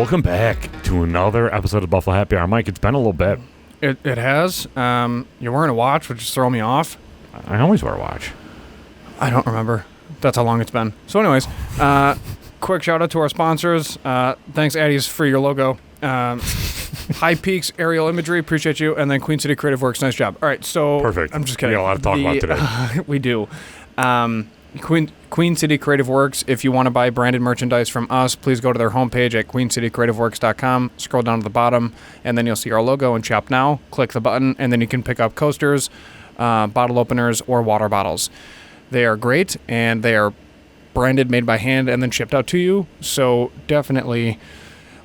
Welcome back to another episode of Buffalo Happy Hour. Mike, it's been a little bit. It has. You're wearing a watch, which is throwing me off. I always wear a watch. I don't remember. That's how long it's been. So anyways, quick shout out to our sponsors. Thanks, Addie's, for your logo. High Peaks Aerial Imagery, appreciate you. And then Queen City Creative Works, nice job. All right, so... Perfect. I'm just kidding. We got a lot to talk about today. We do. Queen City Creative Works, if you want to buy branded merchandise from us, please go to their homepage at queencitycreativeworks.com, scroll down to the bottom, and then you'll see our logo and shop now. Click the button, and then you can pick up coasters, bottle openers, or water bottles. They are great, and they are branded, made by hand, and then shipped out to you. So definitely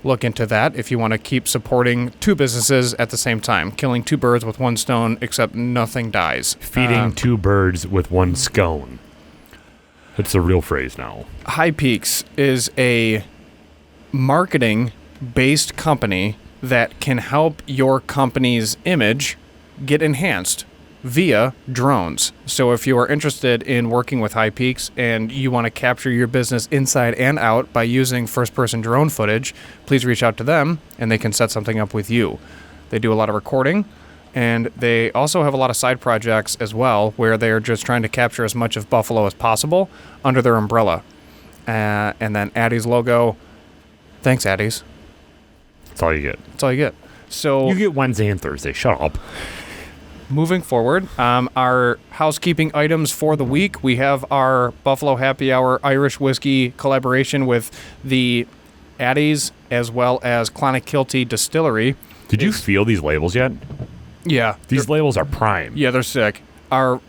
look into that if you want to keep supporting two businesses at the same time. Killing two birds with one stone, except nothing dies. Feeding two birds with one scone. It's a real phrase now. High Peaks is a marketing-based company that can help your company's image get enhanced via drones. So if you are interested in working with High Peaks and you want to capture your business inside and out by using first-person drone footage, please reach out to them and they can set something up with you. They do a lot of recording, and they also have a lot of side projects as well where they're just trying to capture as much of Buffalo as possible under their umbrella. And then Addie's logo. Thanks, Addie's. That's all you get. That's all you get. So you get Wednesday and Thursday. Shut up. Moving forward, our housekeeping items for the week, we have our Buffalo Happy Hour Irish Whiskey collaboration with the Addie's as well as Clonakilty Distillery. Did you feel these labels yet? Yeah. These labels are prime. Yeah, they're sick. The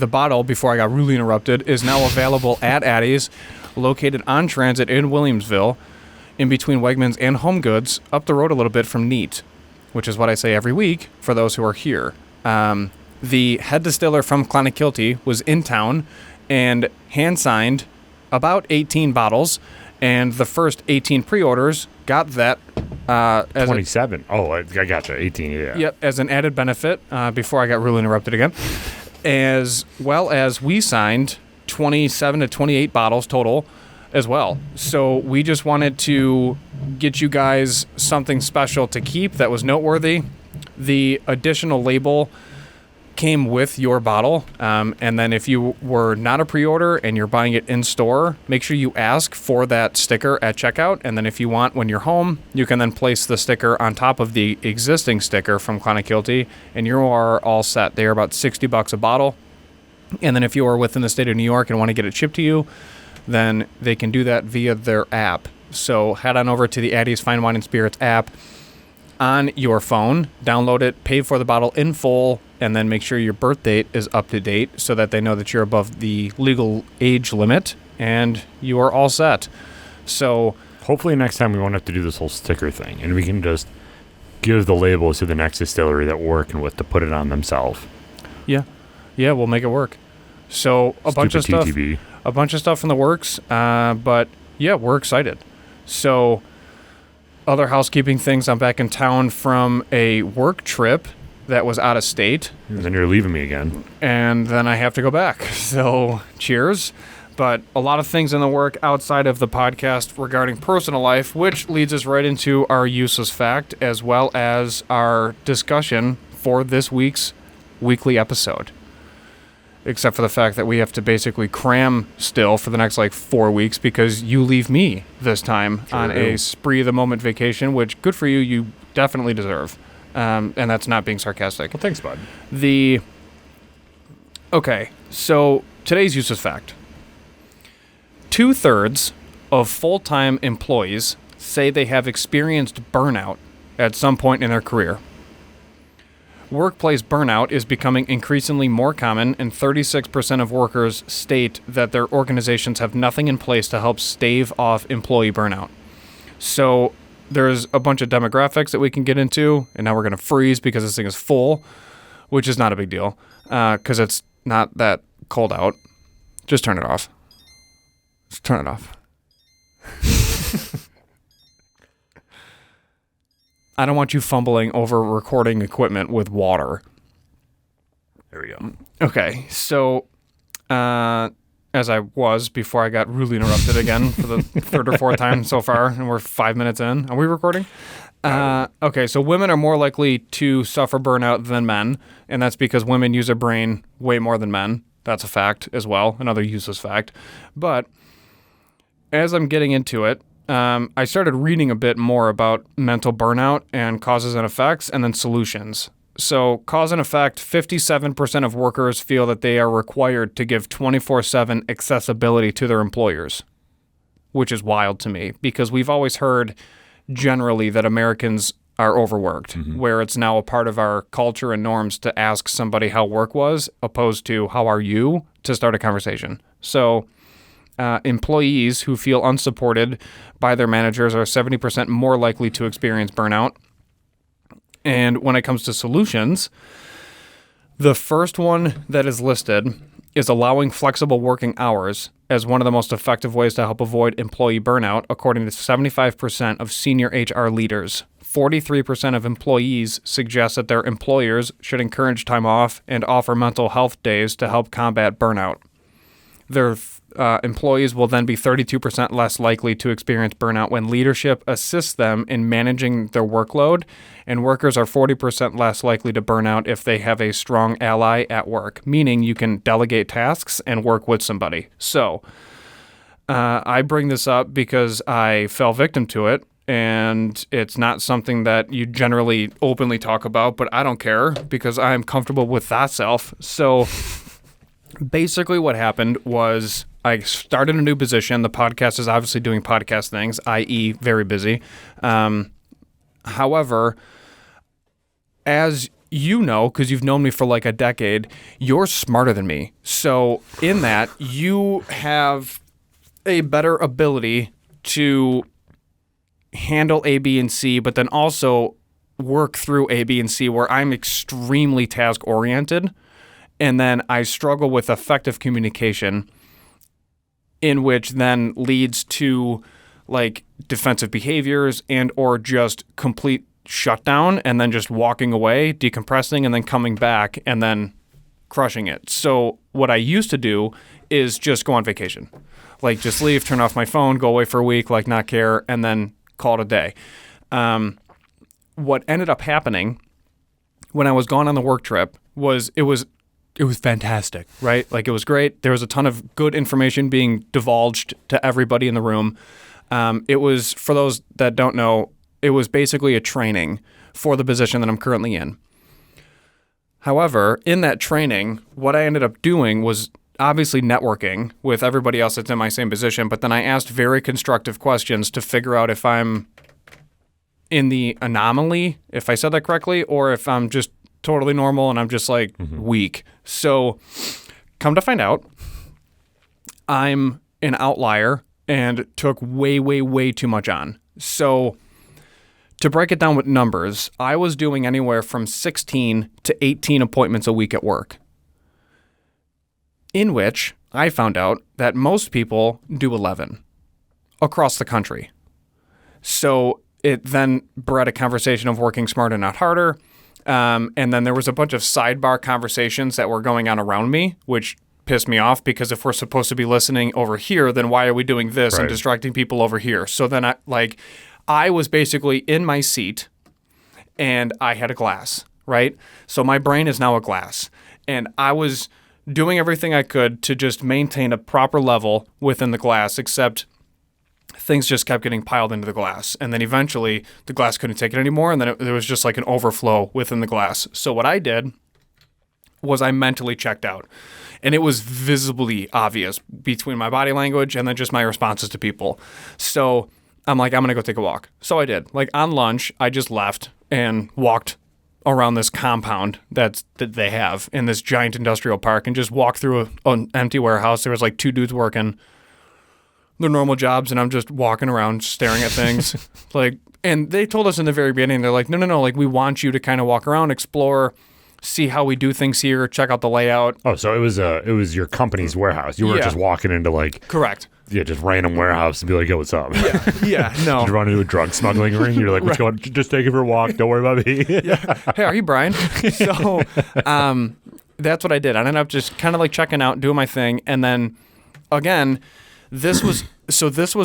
bottle, before I got really interrupted, is now available at Addie's, located on Transit in Williamsville, in between Wegmans and Home Goods, up the road a little bit from Neat, which is what I say every week for those who are here. The head distiller from Clonakilty was in town and hand-signed about 18 bottles, and the first 18 pre-orders got that 27. I gotcha. 18, yeah. Yep, as an added benefit, before I got really interrupted again, as well as we signed 27 to 28 bottles total as well. So we just wanted to get you guys something special to keep that was noteworthy. The additional label came with your bottle, and then if you were not a pre-order and you're buying it in store, make sure you ask for that sticker at checkout, and then if you want, when you're home, you can then place the sticker on top of the existing sticker from Clonakilty, and you are all set. They are about $60 a bottle, and then if you are within the state of New York and want to get it shipped to you, then they can do that via their app. So head on over to the Addie's Fine Wine and Spirits app on your phone, download it, pay for the bottle in full, and then make sure your birth date is up to date so that they know that you're above the legal age limit, and you are all set. So hopefully next time we won't have to do this whole sticker thing, and we can just give the labels to the next distillery that we're working with to put it on themselves. Yeah, we'll make it work. So a bunch of stuff in the works, but yeah, we're excited. So other housekeeping things, I'm back in town from a work trip that was out of state. And then you're leaving me again. And then I have to go back. So cheers. But a lot of things in the work outside of the podcast regarding personal life, which leads us right into our useless fact, as well as our discussion for this week's weekly episode. Except for the fact that we have to basically cram still for the next 4 weeks because you leave me this time on a spree of the moment vacation, which good for you. You definitely deserve. And that's not being sarcastic. Well, thanks, bud. Okay, so today's useless fact. 2/3 of full-time employees say they have experienced burnout at some point in their career. Workplace burnout is becoming increasingly more common, and 36% of workers state that their organizations have nothing in place to help stave off employee burnout. So there's a bunch of demographics that we can get into, and now we're going to freeze because this thing is full, which is not a big deal because it's not that cold out. Just turn it off. Just turn it off. I don't want you fumbling over recording equipment with water. There we go. Okay, so as I was before I got rudely interrupted again for the third or fourth time so far, and we're 5 minutes in. Are we recording? Okay, so women are more likely to suffer burnout than men, and that's because women use their brain way more than men. That's a fact as well, another useless fact. But as I'm getting into it, I started reading a bit more about mental burnout and causes and effects, and then solutions. So cause and effect, 57% of workers feel that they are required to give 24/7 accessibility to their employers, which is wild to me because we've always heard generally that Americans are overworked, where it's now a part of our culture and norms to ask somebody how work was opposed to how are you to start a conversation. So employees who feel unsupported by their managers are 70% more likely to experience burnout. And when it comes to solutions, the first one that is listed is allowing flexible working hours as one of the most effective ways to help avoid employee burnout, according to 75% of senior HR leaders. 43% of employees suggest that their employers should encourage time off and offer mental health days to help combat burnout. Their employees will then be 32% less likely to experience burnout when leadership assists them in managing their workload, and workers are 40% less likely to burn out if they have a strong ally at work, meaning you can delegate tasks and work with somebody. So I bring this up because I fell victim to it, and it's not something that you generally openly talk about, but I don't care because I'm comfortable with that self. So basically what happened was I started a new position. The podcast is obviously doing podcast things, i.e. very busy. However, as you know, because you've known me for like a decade, you're smarter than me. So in that, you have a better ability to handle A, B, and C, but then also work through A, B, and C, where I'm extremely task-oriented. And then I struggle with effective communication, in which then leads to like defensive behaviors and or just complete shutdown and then just walking away, decompressing, and then coming back and then crushing it. So what I used to do is just go on vacation. Like just leave, turn off my phone, go away for a week, like not care, and then call it a day. What ended up happening when I was gone on the work trip was it was fantastic, right? Like it was great. There was a ton of good information being divulged to everybody in the room. It was, for those that don't know, it was basically a training for the position that I'm currently in. However, in that training, what I ended up doing was obviously networking with everybody else that's in my same position, but then I asked very constructive questions to figure out if I'm in the anomaly, if I said that correctly, or if I'm just totally normal and I'm just like weak. So come to find out, I'm an outlier and took way, way, way too much on. So to break it down with numbers, I was doing anywhere from 16 to 18 appointments a week at work, in which I found out that most people do 11 across the country. So it then bred a conversation of working smarter, not harder. And then there was a bunch of sidebar conversations that were going on around me, which pissed me off because if we're supposed to be listening over here, then why are we doing this and distracting people over here? So then I was basically in my seat and I had a glass, right? So my brain is now a glass. And I was doing everything I could to just maintain a proper level within the glass, except things just kept getting piled into the glass. And then eventually the glass couldn't take it anymore. And then there was just like an overflow within the glass. So what I did was I mentally checked out. And it was visibly obvious between my body language and then just my responses to people. So I'm like, I'm going to go take a walk. So I did. Like on lunch, I just left and walked around this compound that they have in this giant industrial park and just walked through an empty warehouse. There was like two dudes working their normal jobs, and I'm just walking around staring at things. And they told us in the very beginning, they're like, no, like we want you to kind of walk around, explore, see how we do things here, check out the layout. Oh, so it was your company's warehouse. You weren't just walking into like correct. Yeah, just random warehouse and be like, yo, what's up? Yeah, no. Did you run into a drug smuggling ring? You're like, what's going on? Just take it for a walk. Don't worry about me. Hey, are you Brian? So that's what I did. I ended up just kind of like checking out, doing my thing, and then again, this was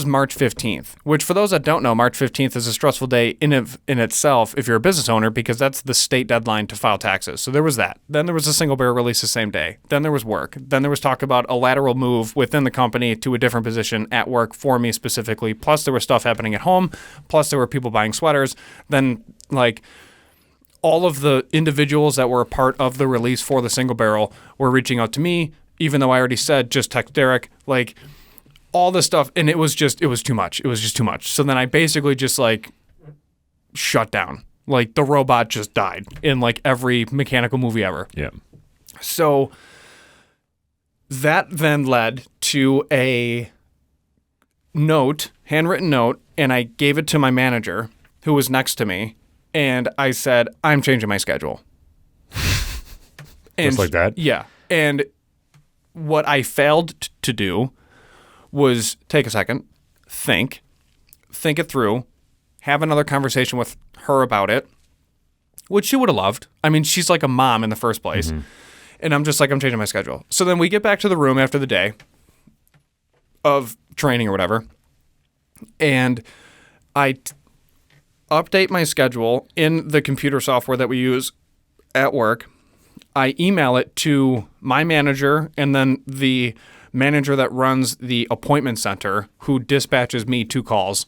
March 15th, which for those that don't know, March 15th is a stressful day in itself if you're a business owner, because that's the state deadline to file taxes. So there was that. Then there was a single barrel release the same day. Then there was work. Then there was talk about a lateral move within the company to a different position at work for me specifically. Plus there was stuff happening at home. Plus there were people buying sweaters. Then like all of the individuals that were a part of the release for the single barrel were reaching out to me, even though I already said just text Derek, like all this stuff. And it was too much. It was just too much. So then I basically just like shut down. Like the robot just died in like every mechanical movie ever. Yeah. So that then led to a note, handwritten note, and I gave it to my manager who was next to me. And I said, I'm changing my schedule. Just like that? Yeah. And what I failed to do was take a second, think it through, have another conversation with her about it, which she would have loved. I mean, she's like a mom in the first place. Mm-hmm. And I'm just like, I'm changing my schedule. So then we get back to the room after the day of training or whatever, and I update my schedule in the computer software that we use at work. I email it to my manager and then the manager that runs the appointment center who dispatches me 2 calls.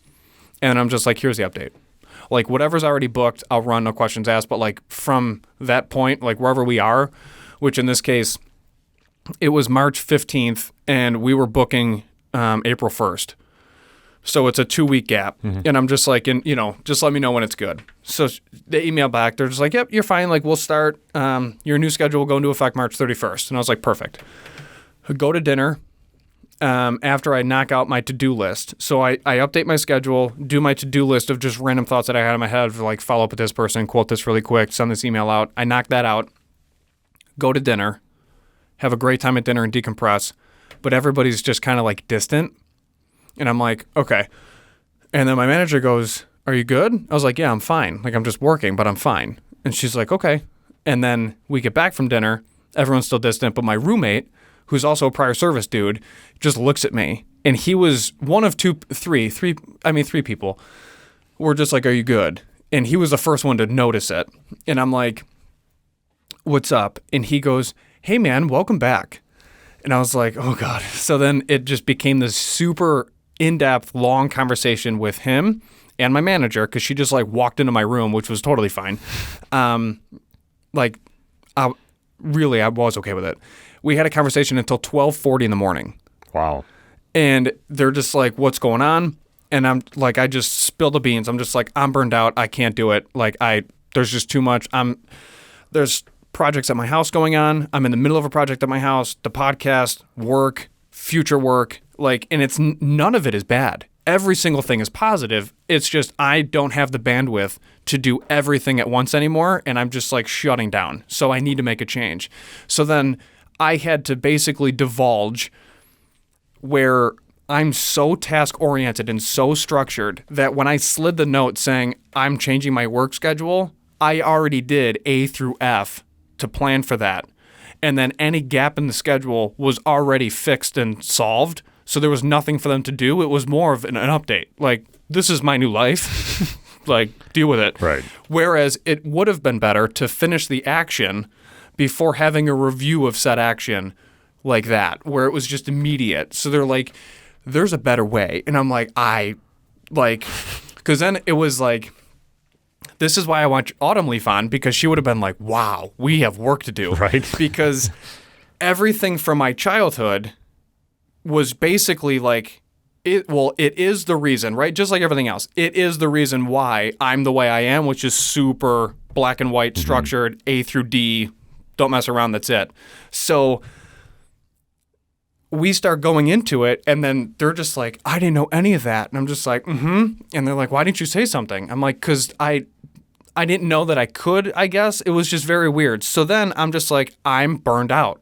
And I'm just like, here's the update. Like whatever's already booked, I'll run, no questions asked. But like from that point, like wherever we are, which in this case, it was March 15th and we were booking April 1st. So it's a 2-week gap. Mm-hmm. And I'm just like, just let me know when it's good. So they email back. They're just like, yep, you're fine. Like we'll start, your new schedule will go into effect March 31st. And I was like, perfect. Go to dinner after I knock out my to-do list. So I update my schedule, do my to-do list of just random thoughts that I had in my head, like follow up with this person, quote this really quick, send this email out. I knock that out, go to dinner, have a great time at dinner and decompress. But everybody's just kind of like distant. And I'm like, okay. And then my manager goes, are you good? I was like, yeah, I'm fine. Like I'm just working, but I'm fine. And she's like, okay. And then we get back from dinner. Everyone's still distant, but my roommate, who's also a prior service dude, just looks at me. And he was one of three people were just like, are you good? And he was the first one to notice it. And I'm like, what's up? And he goes, hey man, welcome back. And I was like, oh God. So then it just became this super in-depth, long conversation with him and my manager, because she just like walked into my room, which was totally fine. I was okay with it. We had a conversation until 12:40 in the morning. Wow. And they're just like, what's going on? And I'm like, I just spilled the beans. I'm just like, I'm burned out. I can't do it. There's just too much. There's projects at my house going on. I'm in the middle of a project at my house, the podcast, work, future work, and none of it is bad. Every single thing is positive. It's just I don't have the bandwidth to do everything at once anymore, and I'm just like shutting down. So I need to make a change. So then I had to basically divulge where I'm so task-oriented and so structured that when I slid the note saying I'm changing my work schedule, I already did A through F to plan for that. And then any gap in the schedule was already fixed and solved. So there was nothing for them to do. It was more of an update. Like, this is my new life. Deal with it. Right. Whereas it would have been better to finish the action before having a review of said action like that, where it was just immediate. So they're like, there's a better way. And I'm like, because then it was like, this is why I want Autumn Leaf on, because she would have been like, wow, we have work to do. Right. Because everything from my childhood was basically like, it is the reason, right? Just like everything else. It is the reason why I'm the way I am, which is super black and white, structured, A through D, don't mess around, that's it. So we start going into it, and then they're just like, I didn't know any of that. And I'm just like, And they're like, why didn't you say something? I'm like, because I didn't know that I could, I guess. It was just very weird. So then I'm just like, I'm burned out.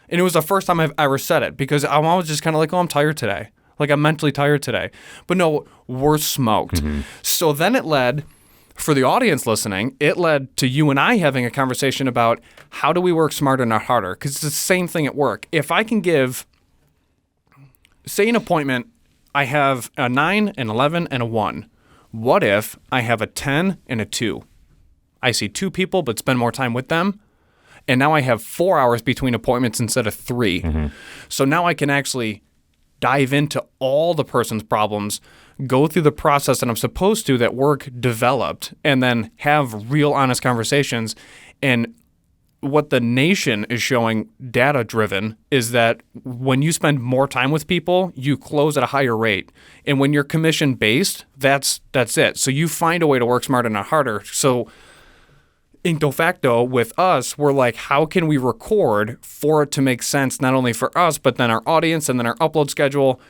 And it was the first time I've ever said it, because I'm always just kind of like, oh, I'm tired today. Like, I'm mentally tired today. But no, we're smoked. Mm-hmm. So then it led, for the audience listening, it led to you and I having a conversation about how do we work smarter, not harder? Because it's the same thing at work. If I can give say an appointment, I have a 9, an 11, and a 1. What if I have a 10 and a 2? I see 2 people but spend more time with them. And now I have 4 hours between appointments instead of 3. Mm-hmm. So now I can actually dive into all the person's problems, go through the process that I'm supposed to that work developed, and then have real honest conversations. And what the nation is showing, data-driven, is that when you spend more time with people, you close at a higher rate. And when you're commission-based, that's it. So you find a way to work smarter, not harder. So de facto, with us, we're like, how can we record for it to make sense, not only for us, but then our audience and then our upload schedule?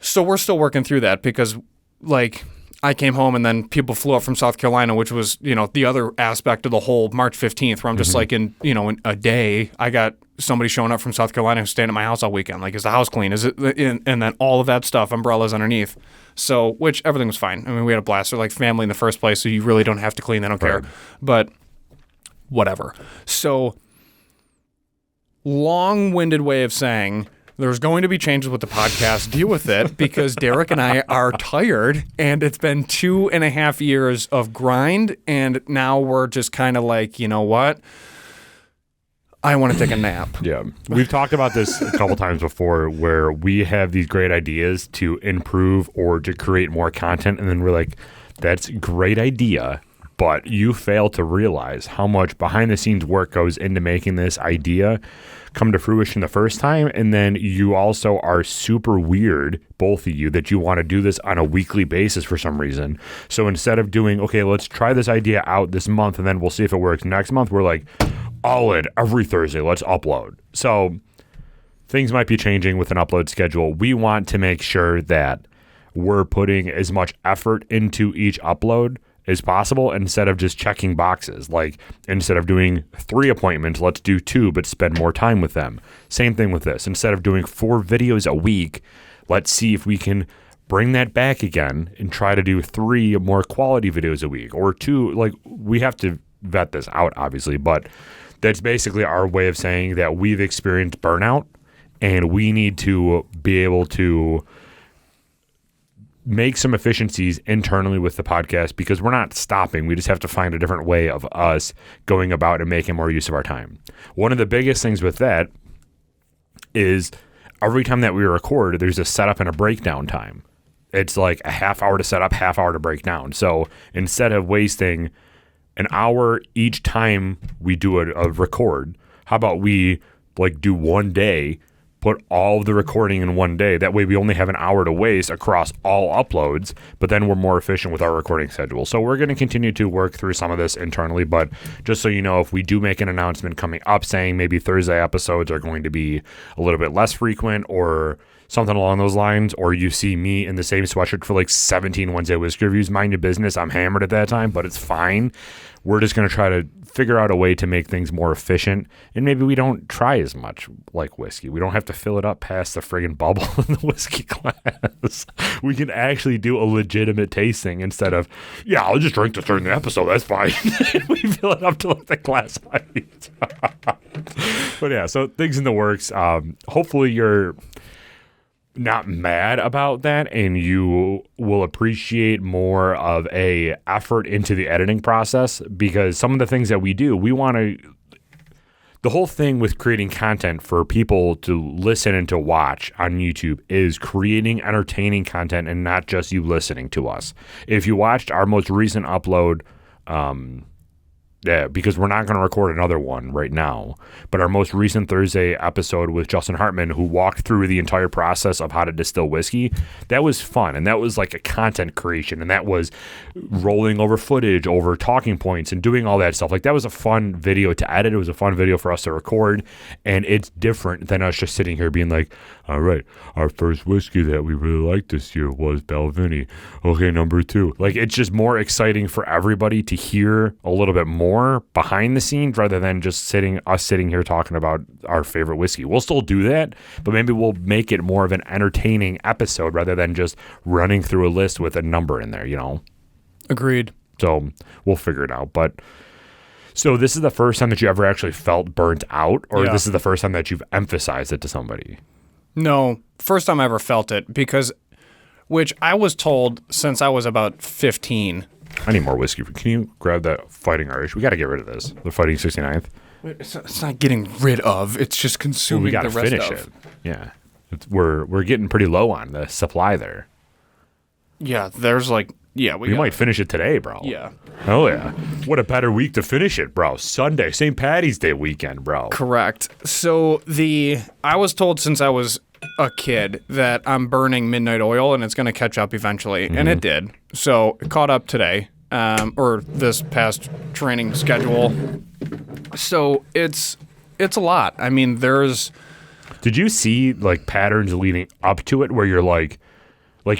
So we're still working through that because, like, I came home and then people flew up from South Carolina, which was, the other aspect of the whole March 15th, where I'm just like, in a day, I got somebody showing up from South Carolina who's staying at my house all weekend. Like, is the house clean? Is it? And then all of that stuff, umbrellas underneath. So, which everything was fine. I mean, we had a blast. They're like family in the first place, so you really don't have to clean. They don't care. But whatever. So, long-winded way of saying, there's going to be changes with the podcast. Deal with it, because Derek and I are tired, and it's been 2.5 years of grind, and now we're just kind of like, you know what? I want to take a nap. Yeah. We've talked about this a couple times before, where we have these great ideas to improve or to create more content, and then we're like, that's a great idea, but you fail to realize how much behind-the-scenes work goes into making this idea come to fruition the first time. And then you also are super weird, both of you, that you want to do this on a weekly basis for some reason. So instead of doing, okay, let's try this idea out this month and then we'll see if it works next month, we're like, all in every Thursday, let's upload. So things might be changing with an upload schedule. We want to make sure that we're putting as much effort into each upload as possible, instead of just checking boxes. Like, instead of doing 3 appointments, let's do 2, but spend more time with them. Same thing with this. Instead of doing 4 videos a week, let's see if we can bring that back again and try to do 3 more quality videos a week, or 2. Like, we have to vet this out, obviously, but that's basically our way of saying that we've experienced burnout, and we need to be able to make some efficiencies internally with the podcast, because we're not stopping. We just have to find a different way of us going about and making more use of our time. One of the biggest things with that is every time that we record, there's a setup and a breakdown time. It's like a half hour to set up, half hour to break down. So instead of wasting an hour each time we do a record, how about we do one day, put all of the recording in one day. That way we only have an hour to waste across all uploads, but then we're more efficient with our recording schedule. So we're going to continue to work through some of this internally, but just so you know, if we do make an announcement coming up saying maybe Thursday episodes are going to be a little bit less frequent or something along those lines, or you see me in the same sweatshirt for 17 Wednesday whiskey reviews, mind your business. I'm hammered at that time, but it's fine. We're just going to try to figure out a way to make things more efficient, and maybe we don't try as much like whiskey. We don't have to fill it up past the friggin' bubble in the whiskey class. We can actually do a legitimate tasting instead of, yeah, I'll just drink this during the episode, that's fine. We fill it up to the glass height. But yeah, so things in the works. Hopefully you're not mad about that, and you will appreciate more of a effort into the editing process, because some of the things that we do, we want to, the whole thing with creating content for people to listen and to watch on YouTube is creating entertaining content and not just you listening to us. If you watched our most recent upload, yeah, because we're not going to record another one right now, but our most recent Thursday episode with Justin Hartman, who walked through the entire process of how to distill whiskey, that was fun. And that was like a content creation, and that was rolling over footage, over talking points, and doing all that stuff. Like, that was a fun video to edit. It was a fun video for us to record, and it's different than us just sitting here being like, all right, our first whiskey that we really liked this year was Balvenie. Okay, number 2. Like, it's just more exciting for everybody to hear a little bit more behind the scenes rather than just sitting here talking about our favorite whiskey. We'll still do that, but maybe we'll make it more of an entertaining episode rather than just running through a list with a number in there, Agreed. So we'll figure it out. But so this is the first time that you ever actually felt burnt out, or Yeah. This is the first time that you've emphasized it to somebody? No, first time I ever felt it which I was told since I was about 15. I need more whiskey. Can you grab that Fighting Irish? We got to get rid of this. The Fighting 69th. It's not getting rid of. It's just consuming we got to the rest finish of. it. Yeah. We're getting pretty low on the supply there. Yeah, there's we might finish it today, bro. Yeah. Oh, yeah. What a better week to finish it, bro. Sunday, St. Patty's Day weekend, bro. Correct. So I was told since I was a kid that I'm burning midnight oil and it's going to catch up eventually, and it did. So it caught up today, or this past training schedule. So it's a lot. I mean, Did you see patterns leading up to it where you're like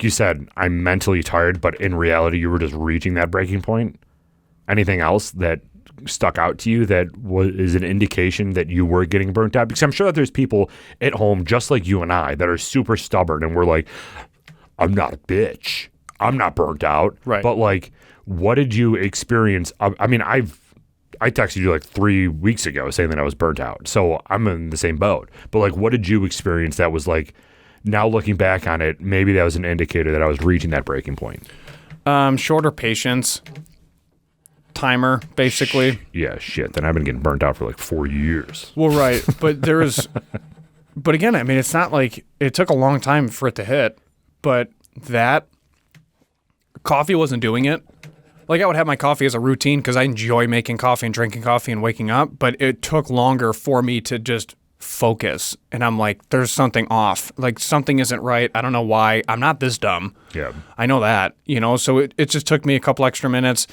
you said, I'm mentally tired, but in reality, you were just reaching that breaking point? Anything else that stuck out to you that is an indication that you were getting burnt out? Because I'm sure that there's people at home just like you and I that are super stubborn and we're like, I'm not a bitch. I'm not burnt out. Right. But what did you experience? I mean, I texted you 3 weeks ago saying that I was burnt out. So I'm in the same boat. But what did you experience that was now looking back on it, maybe that was an indicator that I was reaching that breaking point? Shorter patience. Timer, basically. Yeah, shit. Then I've been getting burnt out for 4 years. Well, right. But but again, I mean, it's not it took a long time for it to hit, but that coffee wasn't doing it. I would have my coffee as a routine because I enjoy making coffee and drinking coffee and waking up, but it took longer for me to just focus. And I'm like, there's something off. Something isn't right. I don't know why. I'm not this dumb. Yeah. I know that, so it just took me a couple extra minutes.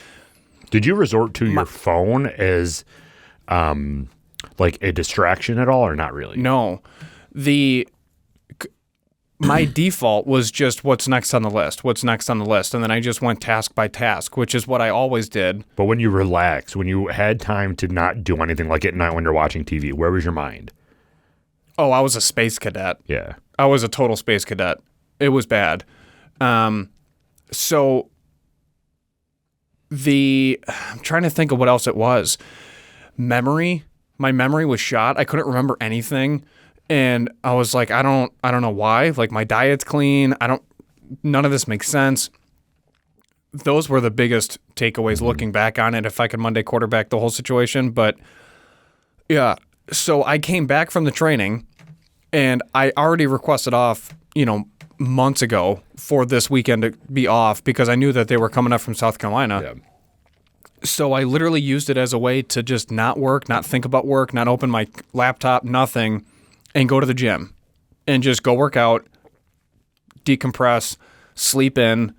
Did you resort to your phone as a distraction at all or not really? No. My default was just what's next on the list, and then I just went task by task, which is what I always did. But when you relax, when you had time to not do anything at night when you're watching TV, where was your mind? Oh, I was a space cadet. Yeah. I was a total space cadet. It was bad. So I'm trying to think of what else it was. Memory. My memory was shot. I couldn't remember anything. And I was like, I don't know why. My diet's clean. None of this makes sense. Those were the biggest takeaways looking back on it, if I could Monday quarterback the whole situation. But yeah, so I came back from the training and I already requested off, months ago for this weekend to be off because I knew that they were coming up from South Carolina. Yeah. So I literally used it as a way to just not work, not think about work, not open my laptop, nothing, and go to the gym and just go work out, decompress, sleep in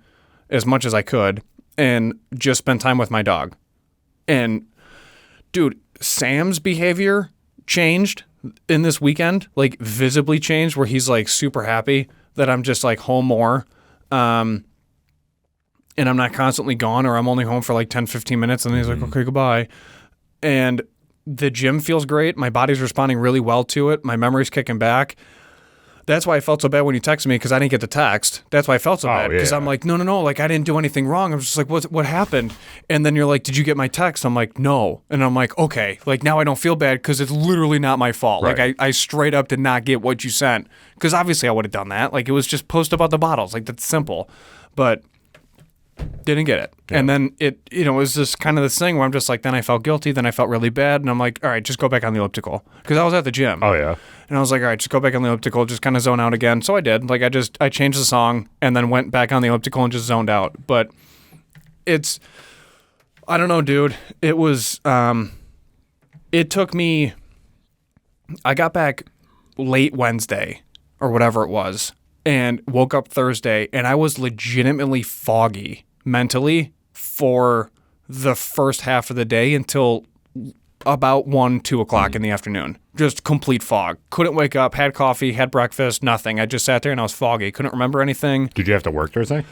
as much as I could, and just spend time with my dog. And dude, Sam's behavior changed in this weekend, visibly changed, where he's super happy that I'm just home more. And I'm not constantly gone, or I'm only home for 10, 15 minutes. And then he's like, okay, goodbye. And the gym feels great. My body's responding really well to it. My memory's kicking back. That's why I felt so bad when you texted me, because I didn't get the text. That's why I felt so bad, because I'm like, no, I didn't do anything wrong. I'm just like, what happened? And then you're like, did you get my text? I'm like, no. And I'm like, okay. Now I don't feel bad because it's literally not my fault. Right. I straight up did not get what you sent, because obviously I would have done that. It was just post about the bottles. That's simple. But didn't get it. Yeah. And then it was just kind of this thing where I'm just like, then I felt guilty, then I felt really bad, and I'm like, all right, just go back on the elliptical, because I was at the gym. Oh yeah. And I was like, all right, just go back on the elliptical, just kind of zone out again. So I did. I changed the song and then went back on the elliptical and just zoned out. But I don't know, dude. It was, it took me, I got back late Wednesday or whatever it was, and woke up Thursday, and I was legitimately foggy mentally for the first half of the day until about 1, 2 o'clock in the afternoon. Just complete fog. Couldn't wake up, had coffee, had breakfast, nothing. I just sat there and I was foggy. Couldn't remember anything. Did you have to work Thursday?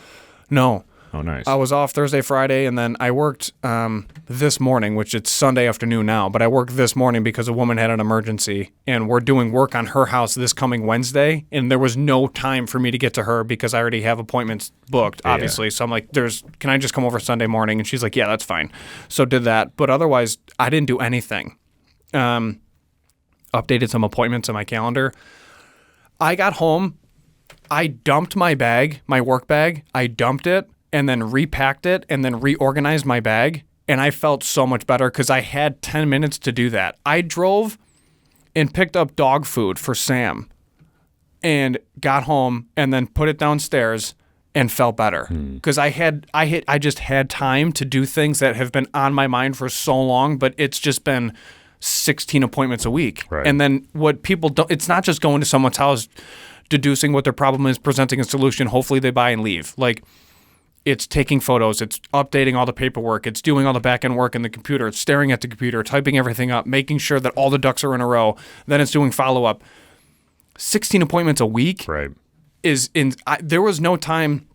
No. Oh, nice. I was off Thursday, Friday, and then I worked this morning, which it's Sunday afternoon now, but I worked this morning because a woman had an emergency, and we're doing work on her house this coming Wednesday, and there was no time for me to get to her because I already have appointments booked, obviously. Yeah. So I'm like, can I just come over Sunday morning? And she's like, yeah, that's fine. So did that. But otherwise, I didn't do anything. Updated some appointments on my calendar. I got home, I dumped my bag, my work bag. I dumped it and then repacked it and then reorganized my bag. And I felt so much better because I had 10 minutes to do that. I drove and picked up dog food for Sam and got home and then put it downstairs and felt better because I just had time to do things that have been on my mind for so long, but it's just been 16 appointments a week. Right. And then what people don't, it's not just going to someone's house, deducing what their problem is, presenting a solution, hopefully they buy and leave. Like, it's taking photos, it's updating all the paperwork, it's doing all the back-end work in the computer, it's staring at the computer, typing everything up, making sure that all the ducks are in a row, then it's doing follow-up. 16 appointments a week Right. There was no time,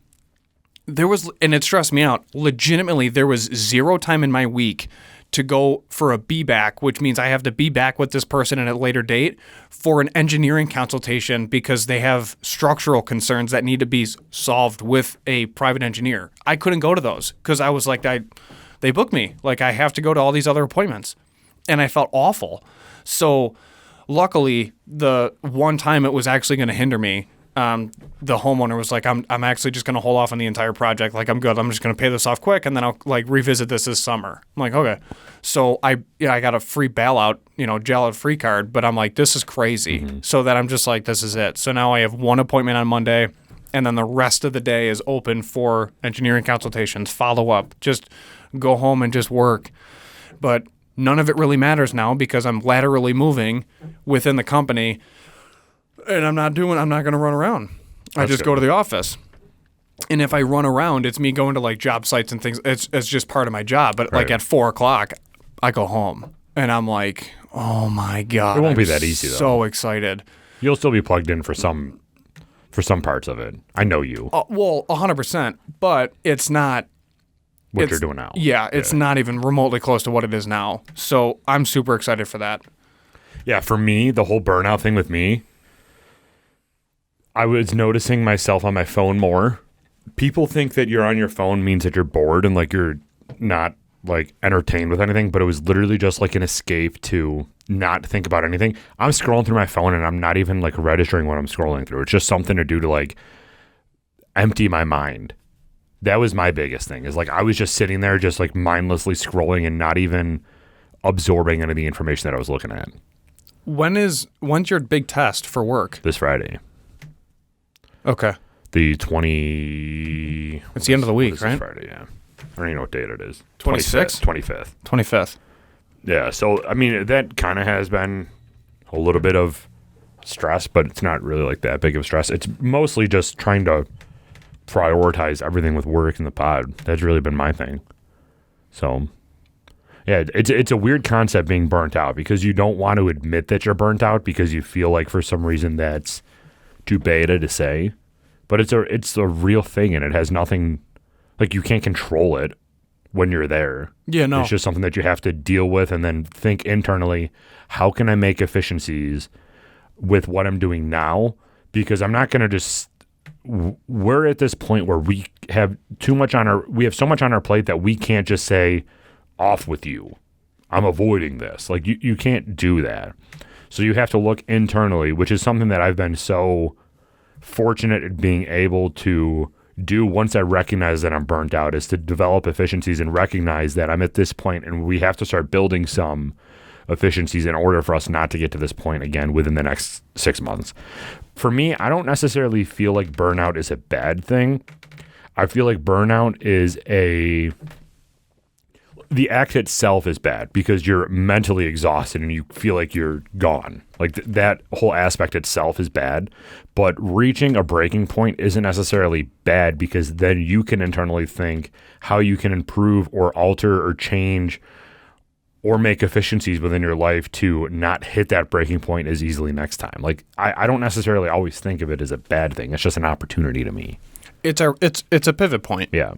and it stressed me out. Legitimately, there was zero time in my week to go for a be back, which means I have to be back with this person at a later date for an engineering consultation because they have structural concerns that need to be solved with a private engineer. I couldn't go to those because I was like, they booked me. Like, I have to go to all these other appointments. And I felt awful. So luckily, the one time it was actually going to hinder me, the homeowner was like, I'm actually just going to hold off on the entire project. Like, I'm good. I'm just going to pay this off quick, and then I'll like revisit this summer. I'm like, okay. So I got a free bailout, jail free card, but I'm like, this is crazy. Mm-hmm. So that I'm just like, this is it. So now I have one appointment on Monday, and then the rest of the day is open for engineering consultations, follow up, just go home and just work. But none of it really matters now because I'm laterally moving within the company. And I'm not going to run around. I just go to the office. And if I run around, it's me going to like job sites and things. It's just part of my job. But like at 4:00, I go home. And I'm like, oh my God. It won't be that easy though. So excited. You'll still be plugged in for some parts of it. I know you. Well, 100%. But it's not what you're doing now. Yeah, it's not even remotely close to what it is now. So I'm super excited for that. Yeah, for me, the whole burnout thing with me, I was noticing myself on my phone more. People think that you're on your phone means that you're bored and like you're not like entertained with anything, but it was literally just like an escape to not think about anything. I'm scrolling through my phone and I'm not even like registering what I'm scrolling through. It's just something to do to like empty my mind. That was my biggest thing, is like I was just sitting there just like mindlessly scrolling and not even absorbing any of the information that I was looking at. When's your big test for work? This Friday. Okay. The 20... It's the end of the week, right? Friday, yeah. I don't even know what date it is. 26th? 25th. 25th. Yeah, so, I mean, that kind of has been a little bit of stress, but it's not really like that big of stress. It's mostly just trying to prioritize everything with work and the pod. That's really been my thing. So, yeah, it's a weird concept being burnt out because you don't want to admit that you're burnt out because you feel like for some reason that's too beta to say, but it's a real thing and it has nothing, like you can't control it when you're there. Yeah, no. It's just something that you have to deal with and then think internally, how can I make efficiencies with what I'm doing now? Because I'm not going to just, we're at this point where we have so much on our plate that we can't just say, off with you. I'm avoiding this. Like you can't do that. So you have to look internally, which is something that I've been so fortunate at being able to do once I recognize that I'm burnt out, is to develop efficiencies and recognize that I'm at this point and we have to start building some efficiencies in order for us not to get to this point again within the next 6 months. For me, I don't necessarily feel like burnout is a bad thing. I feel like burnout is the act itself is bad because you're mentally exhausted and you feel like you're gone. Like that whole aspect itself is bad, but reaching a breaking point isn't necessarily bad because then you can internally think how you can improve or alter or change or make efficiencies within your life to not hit that breaking point as easily next time. Like I don't necessarily always think of it as a bad thing. It's just an opportunity to me. It's a pivot point. Yeah.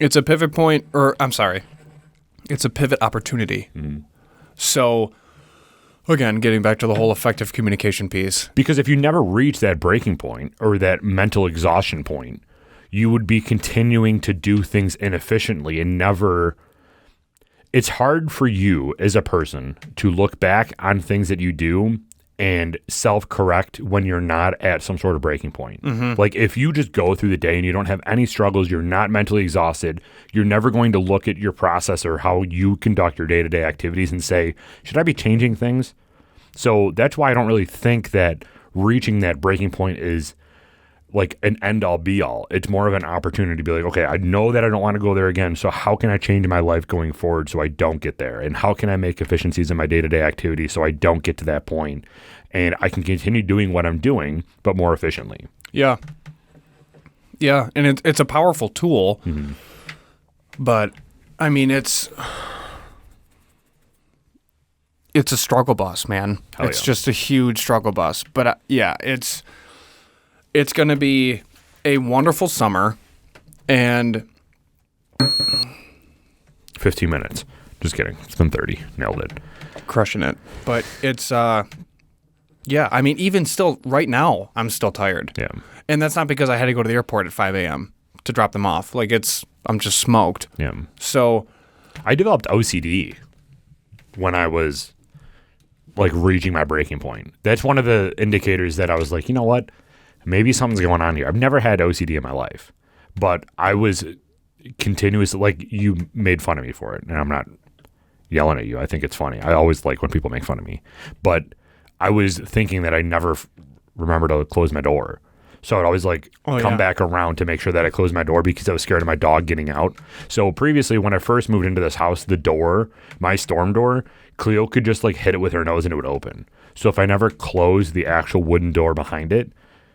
It's a pivot point, or I'm sorry. It's a pivot opportunity. Mm. So, again, getting back to the whole effective communication piece. Because if you never reach that breaking point or that mental exhaustion point, you would be continuing to do things inefficiently and never... It's hard for you as a person to look back on things that you do and self-correct when you're not at some sort of breaking point. Like if you just go through the day and you don't have any struggles, you're not mentally exhausted, you're never going to look at your process or how you conduct your day-to-day activities and say, should I be changing things? So that's why I don't really think that reaching that breaking point is like an end-all be-all. It's more of an opportunity to be like, okay, I know that I don't want to go there again, so how can I change my life going forward so I don't get there? And how can I make efficiencies in my day-to-day activities so I don't get to that point and I can continue doing what I'm doing, but more efficiently? Yeah. Yeah, and it's a powerful tool, but, I mean, it's a struggle bus, man. It's just a huge struggle bus. But, yeah, it's going to be a wonderful summer, and 15 minutes. Just kidding. It's been 30. Nailed it. Crushing it. But it's, yeah, I mean, even still, right now, I'm still tired. Yeah. And that's not because I had to go to the airport at 5 a.m. to drop them off. Like, I'm just smoked. Yeah. So I developed OCD when I was, like, reaching my breaking point. That's one of the indicators that I was like, you know what? Maybe something's going on here. I've never had OCD in my life, but I was continuously, like, you made fun of me for it, and I'm not yelling at you. I think it's funny. I always like when people make fun of me, but I was thinking that I never remember to close my door. So I'd always come back around to make sure that I closed my door because I was scared of my dog getting out. So previously, when I first moved into this house, the door, my storm door, Cleo could just hit it with her nose and it would open. So if I never closed the actual wooden door behind it,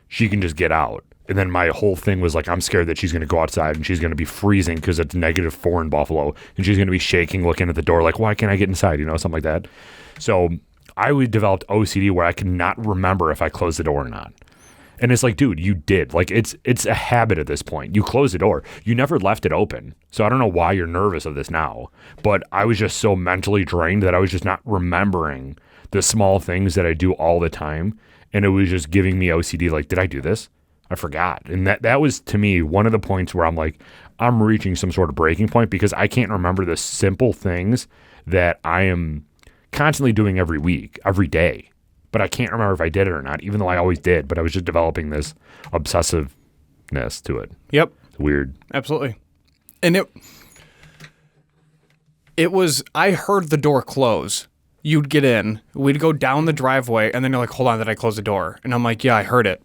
she can just get out. And then my whole thing was I'm scared that she's going to go outside and she's going to be freezing because it's -4 in Buffalo. And she's going to be shaking, looking at the door why can't I get inside? Something like that. So I developed OCD where I could not remember if I closed the door or not. And it's dude, you did. It's a habit at this point. You closed the door. You never left it open. So I don't know why you're nervous of this now. But I was just so mentally drained that I was just not remembering the small things that I do all the time. And it was just giving me OCD. Did I do this? I forgot. And that was, to me, one of the points where I'm reaching some sort of breaking point because I can't remember the simple things that I am constantly doing every week, every day. But I can't remember if I did it or not, even though I always did. But I was just developing this obsessiveness to it. Yep. It's weird. Absolutely. And it was, I heard the door close. You'd get in, we'd go down the driveway, and then you're like, hold on, did I close the door? And I'm like, yeah, I heard it,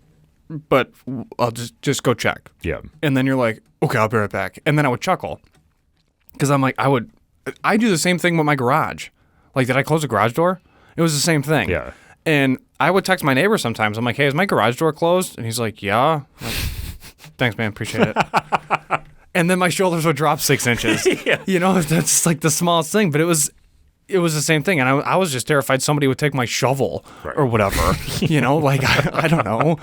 but I'll just go check. Yeah. And then you're like, okay, I'll be right back. And then I would chuckle because I'm like, I do the same thing with my garage. Did I close the garage door? It was the same thing. Yeah. And I would text my neighbor sometimes. I'm like, hey, is my garage door closed? And he's like, yeah. I'm like, thanks, man. Appreciate it. And then my shoulders would drop 6 inches. Yeah. That's the smallest thing. But it was the same thing. And I was just terrified somebody would take my shovel or whatever. I don't know.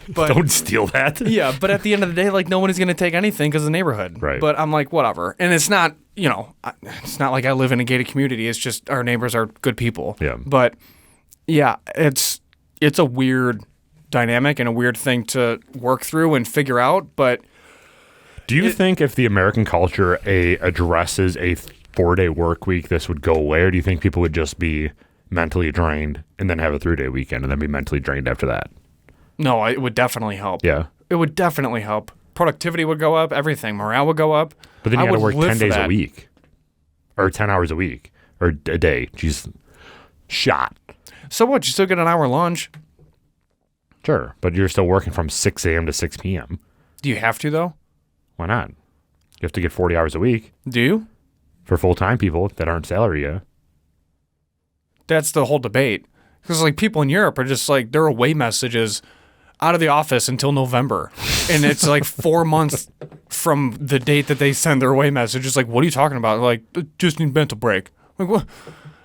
But don't steal that. Yeah. But at the end of the day, nobody's going to take anything because of the neighborhood. Right. But I'm like, whatever. And it's not, it's not like I live in a gated community. It's just our neighbors are good people. Yeah. But yeah, it's a weird dynamic and a weird thing to work through and figure out. But do you think if the American culture addresses a 4-day work week, this would go away? Or do you think people would just be mentally drained and then have a 3-day weekend and then be mentally drained after that? No, it would definitely help. Yeah. It would definitely help. Productivity would go up, everything. Morale would go up. But then you got to work 10 days a week or 10 hours a week or a day. Jeez, shot. So what? You still get an hour lunch. Sure, but you're still working from 6 a.m. to 6 p.m. Do you have to, though? Why not? You have to get 40 hours a week. Do you? For full-time people that aren't salary yet. That's the whole debate. Because people in Europe are just their away messages out of the office until November. And it's 4 months from the date that they send their away message. It's what are you talking about? Just need mental break. What?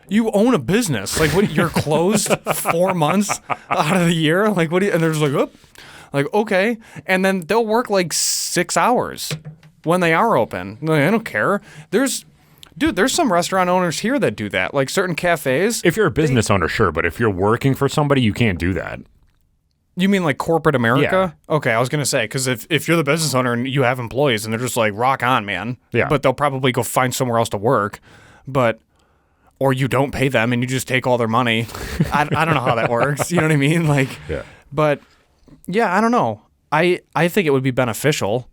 You own a business. What? You're closed 4 months out of the year? What do you, and they're just oh. Okay. And then they'll work 6 hours when they are open. I don't care. There's some restaurant owners here that do that. Certain cafes. If you're a business owner, sure. But if you're working for somebody, you can't do that. You mean corporate America? Yeah. Okay, I was going to say, because if you're the business owner and you have employees and they're just rock on, man. Yeah. But they'll probably go find somewhere else to work. But or you don't pay them and you just take all their money. I don't know how that works. You know what I mean? Like, Yeah. But yeah, I don't know. I think it would be beneficial.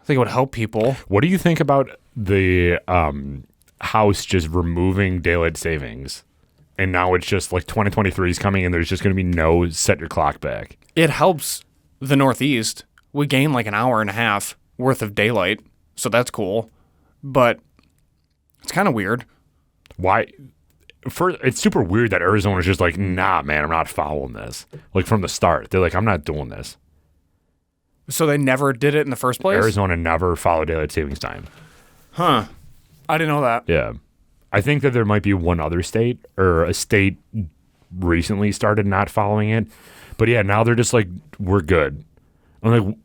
I think it would help people. What do you think about the House just removing daylight savings? And now it's just like 2023 is coming and there's just going to be no set your clock back. It helps the Northeast. We gain like an hour and a half worth of daylight. So that's cool. But it's kind of weird. Why? It's super weird that Arizona's just like, nah, man, I'm not following this. Like from the start, they're like, I'm not doing this. So they never did it in the first place? Arizona never followed daylight savings time. Huh. I didn't know that. Yeah. I think that there might be one other state, or a state recently started not following it. But yeah, now they're just like, we're good. I'm like,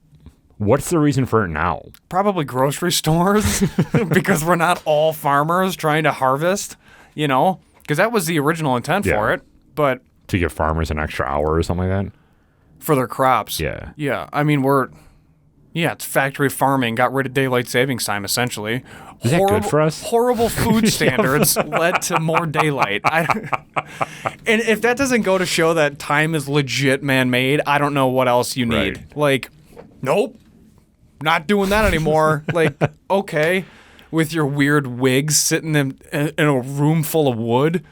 what's the reason for it now? Probably grocery stores, because we're not all farmers trying to harvest, you know? Because that was the original intent for it. But to give farmers an extra hour or something like that? For their crops. Yeah. Yeah. I mean, it's factory farming, got rid of daylight savings time, essentially. Is that good for us? Horrible food standards led to more daylight. And if that doesn't go to show that time is legit man-made, I don't know what else you need. Right. Like, nope, not doing that anymore. Like, okay, with your weird wigs sitting in a room full of wood.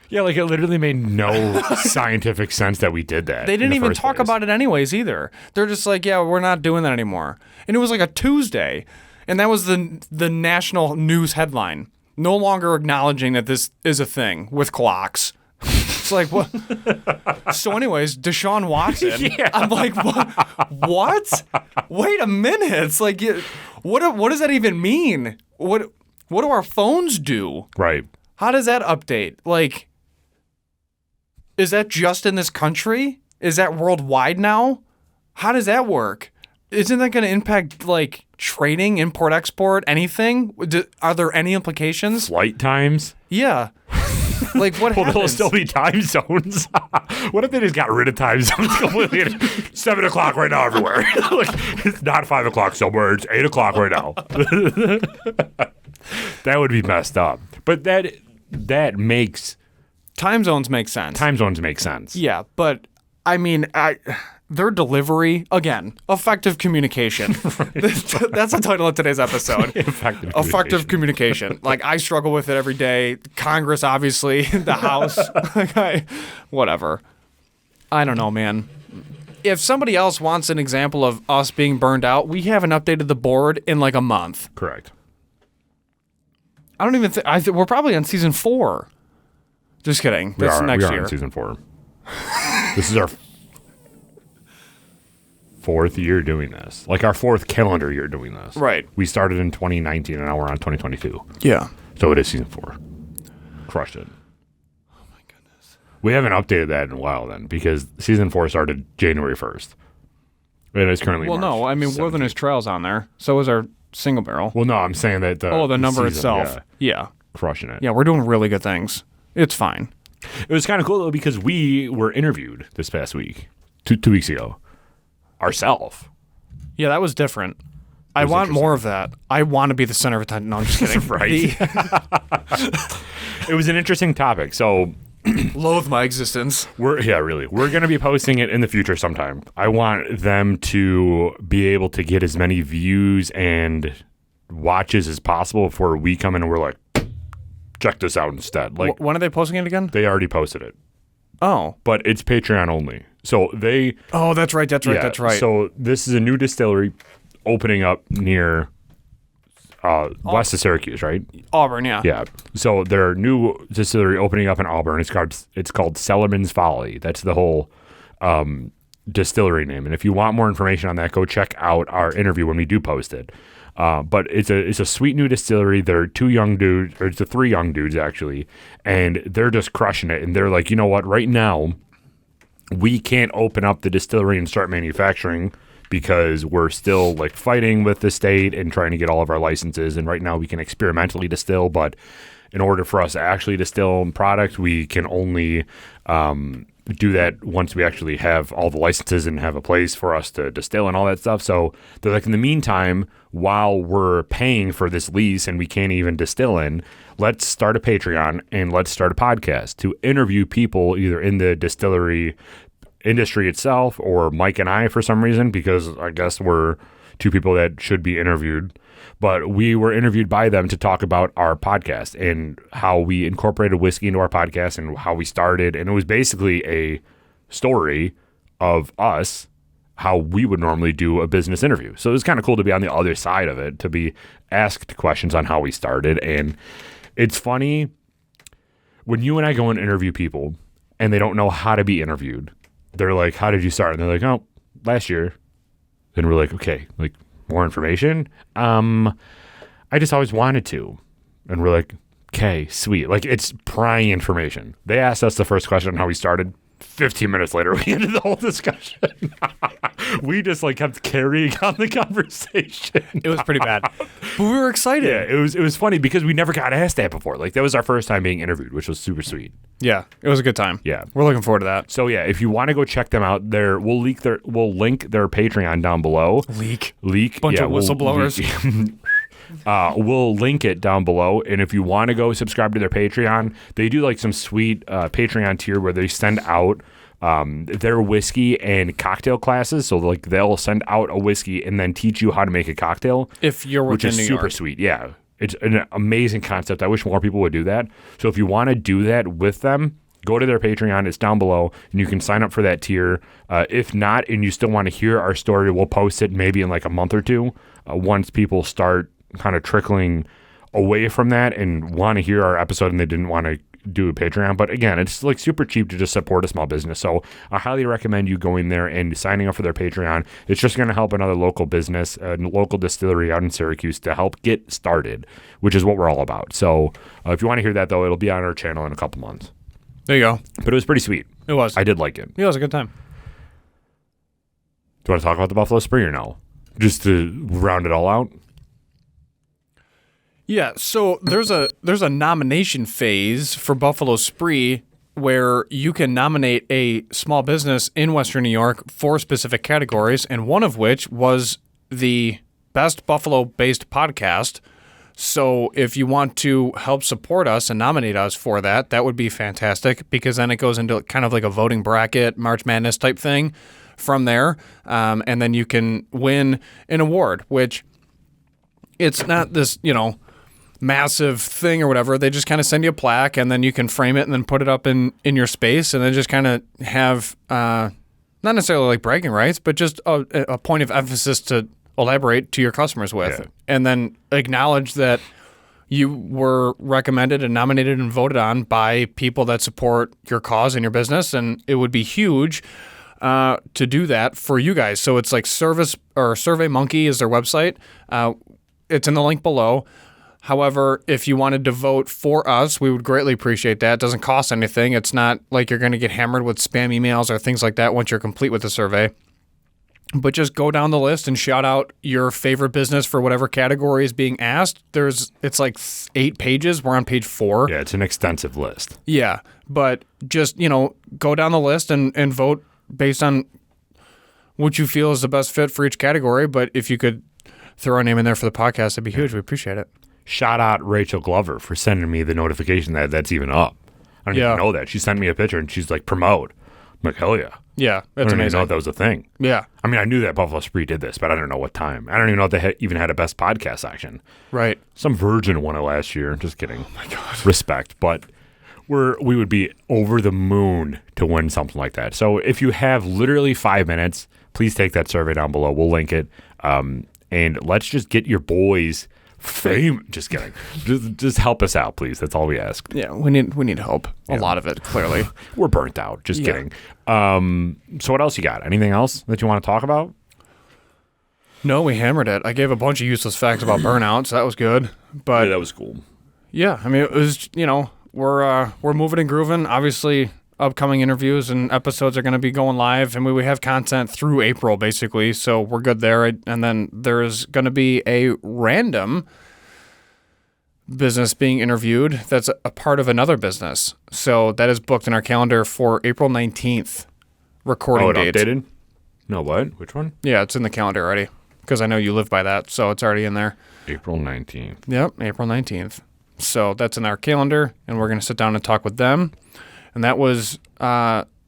Yeah, like it literally made no scientific sense that we did that. They didn't even talk about it anyways either. They're just like, yeah, we're not doing that anymore. And it was like a Tuesday. And that was the national news headline. No longer acknowledging that this is a thing with clocks. It's like, what? So anyways, Deshaun Watson. Yeah. I'm like, what? Wait a minute. It's like, what does that even mean? What do our phones do? Right. How does that update? Like, is that just in this country? Is that worldwide now? How does that work? Isn't that going to impact, like, trading, import, export, anything? Are there any implications? Flight times? Yeah. Like, what Well, happens? there'll still be time zones. What if they just got rid of time zones completely? 7 o'clock right now everywhere. Like, it's not 5 o'clock somewhere. It's 8 o'clock right now. That would be messed up. But that makes... Time zones make sense. Time zones make sense. Yeah, but, I mean, their delivery, again, effective communication. That's the title of today's episode. Effective communication. Like, I struggle with it every day. Congress, obviously. The House. Whatever. I don't know, man. If somebody else wants an example of us being burned out, we haven't updated the board in like a month. Correct. I don't even think... we're probably on season 4. Just kidding. That's next we are year. in season 4. This is our 4th year doing this. Like our 4th calendar year doing this. Right. We started in 2019 and now we're on 2022. Yeah. So it is season 4. Crushed it. Oh my goodness. We haven't updated that in a while then because season 4 started January 1st. It is currently Well, March no. I mean, 17th. Wilderness Trail's on there. So is our single barrel. Well, no, I'm saying that the number season, itself. Yeah. Crushing it. Yeah, we're doing really good things. It's fine. It was kind of cool though because we were interviewed this past week, two weeks ago, ourselves. Yeah, that was different. I want more of that. I want to be the center of attention. No, I'm just kidding. Right. It was an interesting topic. So Loathe my existence. We're going to be posting it in the future sometime. I want them to be able to get as many views and watches as possible before we come in and we're like, check this out instead. Like, when are they posting it again? they already posted it, Oh. but it's Patreon only. So they... Oh, that's right. That's right. yeah, That's right. So this is a new distillery opening up near west of Syracuse, right? Auburn, yeah. Yeah. So their new distillery opening up in Auburn. It's called Cellarman's Folly. That's the whole distillery name. And if you want more information on that, go check out our interview when we do post it. But it's a sweet new distillery. They're 2 young dudes, or it's 3 young dudes actually, and they're just crushing it. And they're like, you know what? Right now, we can't open up the distillery and start manufacturing because we're still like fighting with the state and trying to get all of our licenses. And right now, we can experimentally distill, but in order for us to actually distill product, we can only do that once we actually have all the licenses and have a place for us to distill and all that stuff. So they're like, in the meantime, while we're paying for this lease and we can't even distill in, let's start a Patreon and let's start a podcast to interview people either in the distillery industry itself or Mike and I for some reason, because I guess we're two people that should be interviewed. But we were interviewed by them to talk about our podcast and how we incorporated whiskey into our podcast and how we started. And it was basically a story of us, how we would normally do a business interview. So it was kind of cool to be on the other side of it, to be asked questions on how we started. And it's funny when you and I go and interview people and they don't know how to be interviewed. They're like, how did you start? And they're like, oh, last year. And we're like, okay, like, more information? I just always wanted to. And we're like, okay, sweet. Like, it's prying information. They asked us the first question on how we started. 15 minutes later, we ended the whole discussion. We just like kept carrying on the conversation. It was pretty bad, but we were excited. Yeah, it was funny because we never got asked that before. Like, that was our first time being interviewed, which was super sweet. Yeah, it was a good time. Yeah, we're looking forward to that. So yeah, if you want to go check them out, we'll link their Patreon down below. Leak. Bunch of whistleblowers. We'll link it down below, and if you want to go subscribe to their Patreon, they do like some sweet Patreon tier where they send out their whiskey and cocktail classes. So like they'll send out a whiskey and then teach you how to make a cocktail. If you're within which is New super York. sweet. Yeah, it's an amazing concept. I wish more people would do that. So if you want to do that with them, go to their Patreon. It's down below, and you can sign up for that tier. If not, and you still want to hear our story, we'll post it maybe in like a month or two once people start kind of trickling away from that and want to hear our episode and they didn't want to do a Patreon. But again, it's like super cheap to just support a small business. So I highly recommend you going there and signing up for their Patreon. It's just going to help another local business, a local distillery out in Syracuse to help get started, which is what we're all about. So if you want to hear that, though, it'll be on our channel in a couple months. There you go. But it was pretty sweet. It was. I did like it. Yeah, it was a good time. Do you want to talk about the Buffalo Spree or no? Just to round it all out? Yeah, so there's a nomination phase for Buffalo Spree where you can nominate a small business in Western New York for specific categories, and one of which was the best Buffalo-based podcast. So if you want to help support us and nominate us for that, that would be fantastic, because then it goes into kind of like a voting bracket, March Madness type thing from there, and then you can win an award, which it's not this, massive thing or whatever. They just kind of send you a plaque, and then you can frame it and then put it up in your space, and then just kind of have not necessarily like bragging rights, but just a point of emphasis to elaborate to your customers with, and then acknowledge that you were recommended and nominated and voted on by people that support your cause and your business, and it would be huge to do that for you guys. So it's like SurveyMonkey is their website. It's in the link below. However, if you wanted to vote for us, we would greatly appreciate that. It doesn't cost anything. It's not like you're going to get hammered with spam emails or things like that once you're complete with the survey. But just go down the list and shout out your favorite business for whatever category is being asked. It's like 8 pages. We're on page 4. Yeah, it's an extensive list. Yeah, but just, go down the list and vote based on what you feel is the best fit for each category. But if you could throw our name in there for the podcast, it'd be huge. We appreciate it. Shout out Rachel Glover for sending me the notification that's even up. I don't even know that. She sent me a picture and she's like, promote. I'm like, hell yeah. Yeah, I that's don't even amazing. know if that was a thing. Yeah. I mean, I knew that Buffalo Spree did this, but I don't know what time. I don't even know if they even had a best podcast section. Right. Some virgin won it last year. Just kidding. Oh my God. Respect. But we would be over the moon to win something like that. So if you have literally 5 minutes, please take that survey down below. We'll link it. And let's just get your boys fame. Just kidding. Just help us out, please. That's all we ask. Yeah, we need help. A lot of it, clearly. We're burnt out. Just kidding. So what else you got? Anything else that you want to talk about? No, we hammered it. I gave a bunch of useless facts about Burnout, so that was good. But Yeah, that was cool. yeah, I mean, it was, we're moving and grooving. Obviously, upcoming interviews and episodes are going to be going live, and we have content through April, basically, so we're good there. And then there's going to be a random business being interviewed that's a part of another business. So that is booked in our calendar for April 19th recording date. Updated? No, what? Which one? Yeah, it's in the calendar already because I know you live by that, so it's already in there. April 19th. Yep, April 19th. So that's in our calendar, and we're going to sit down and talk with them. And that was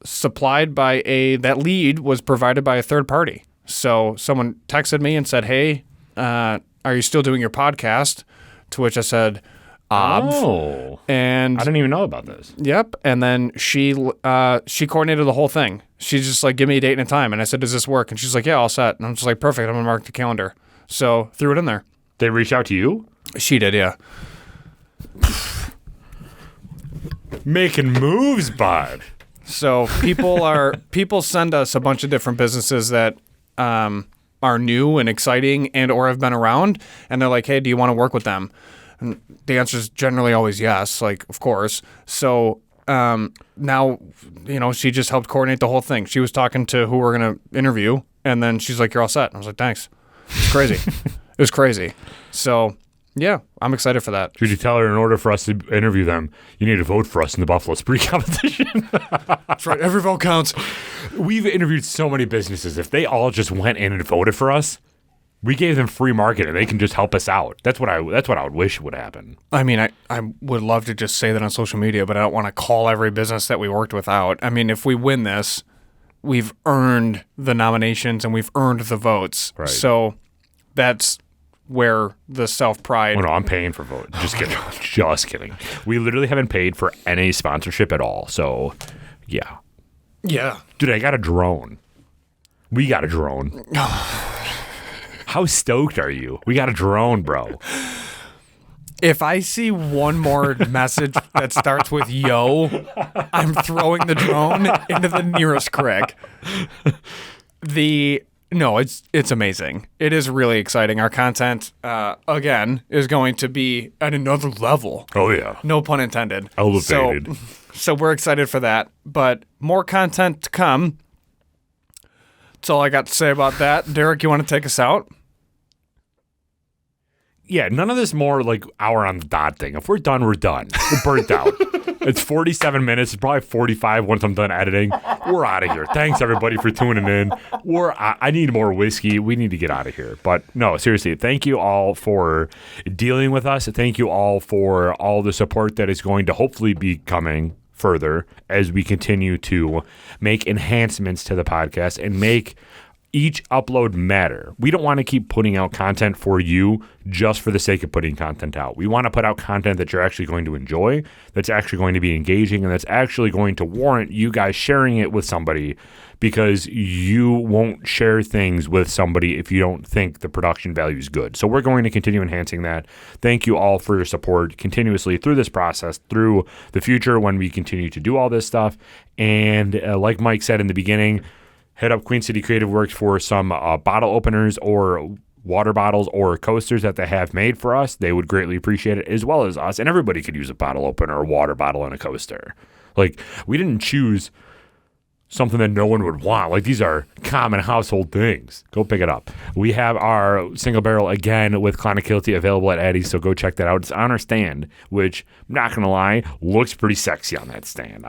supplied by that lead was provided by a third party. So someone texted me and said, hey, are you still doing your podcast? To which I said, Oh. And I didn't even know about this. Yep. And then she coordinated the whole thing. She's just like, give me a date and a time. And I said, does this work? And she's like, yeah, all set. And I'm just like, perfect. I'm going to mark the calendar. So threw it in there. They reached out to you? She did, yeah. Making moves, bud. So people send us a bunch of different businesses that are new and exciting and or have been around. And they're like, hey, do you want to work with them? And the answer is generally always yes, like, of course. So now, she just helped coordinate the whole thing. She was talking to who we're going to interview, and then she's like, you're all set. And I was like, thanks. It's crazy. It was crazy. So, yeah, I'm excited for that. Should you tell her in order for us to interview them, you need to vote for us in the Buffalo Spree competition? That's right. Every vote counts. We've interviewed so many businesses. If they all just went in and voted for us, we gave them free market and they can just help us out. That's what I would wish would happen. I mean, I would love to just say that on social media, but I don't want to call every business that we worked with out. I mean, if we win this, we've earned the nominations and we've earned the votes. Right. So that's where the self-pride... Oh, no, I'm paying for vote. Just kidding. Just kidding. We literally haven't paid for any sponsorship at all. So, yeah. Yeah. Dude, I got a drone. We got a drone. How stoked are you? We got a drone, bro. If I see one more message that starts with yo, I'm throwing the drone into the nearest creek. No, it's amazing. It is really exciting. Our content, again, is going to be at another level. Oh, yeah. No pun intended. Elevated. So we're excited for that. But more content to come. That's all I got to say about that. Derek, you want to take us out? Yeah, none of this more like hour on the dot thing. If we're done, we're done. We're burnt out. It's 47 minutes. It's probably 45 once I'm done editing. We're out of here. Thanks, everybody, for tuning in. I need more whiskey. We need to get out of here. But no, seriously, thank you all for dealing with us. Thank you all for all the support that is going to hopefully be coming further as we continue to make enhancements to the podcast and make each upload matter. We don't want to keep putting out content for you just for the sake of putting content out. We want to put out content that you're actually going to enjoy, that's actually going to be engaging, and that's actually going to warrant you guys sharing it with somebody, because you won't share things with somebody if you don't think the production value is good. So we're going to continue enhancing that. Thank you all for your support continuously through this process, through the future when we continue to do all this stuff. And like Mike said in the beginning, hit up Queen City Creative Works for some bottle openers or water bottles or coasters that they have made for us. They would greatly appreciate it, as well as us. And everybody could use a bottle opener, a water bottle, and a coaster. Like, we didn't choose something that no one would want. Like, these are common household things. Go pick it up. We have our single barrel again with Clonakilty available at Eddie's, so go check that out. It's on our stand, which, I'm not going to lie, looks pretty sexy on that stand.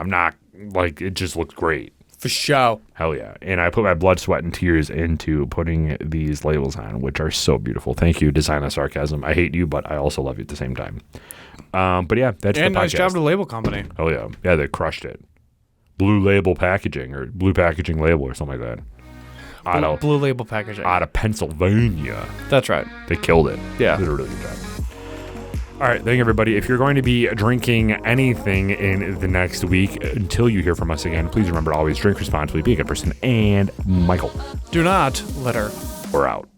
It just looks great. For sure. Hell yeah. And I put my blood, sweat, and tears into putting these labels on, which are so beautiful. Thank you, Design of Sarcasm. I hate you, but I also love you at the same time. But yeah, that's the podcast. And nice job to the label company. Oh yeah. Yeah, they crushed it. Blue label packaging or blue packaging label or something like that. Blue label packaging. Out of Pennsylvania. That's right. They killed it. Yeah. They did a really good job. All right, thank you, everybody. If you're going to be drinking anything in the next week, until you hear from us again, please remember to always drink responsibly, be a good person, and Michael. Do not litter. We're out.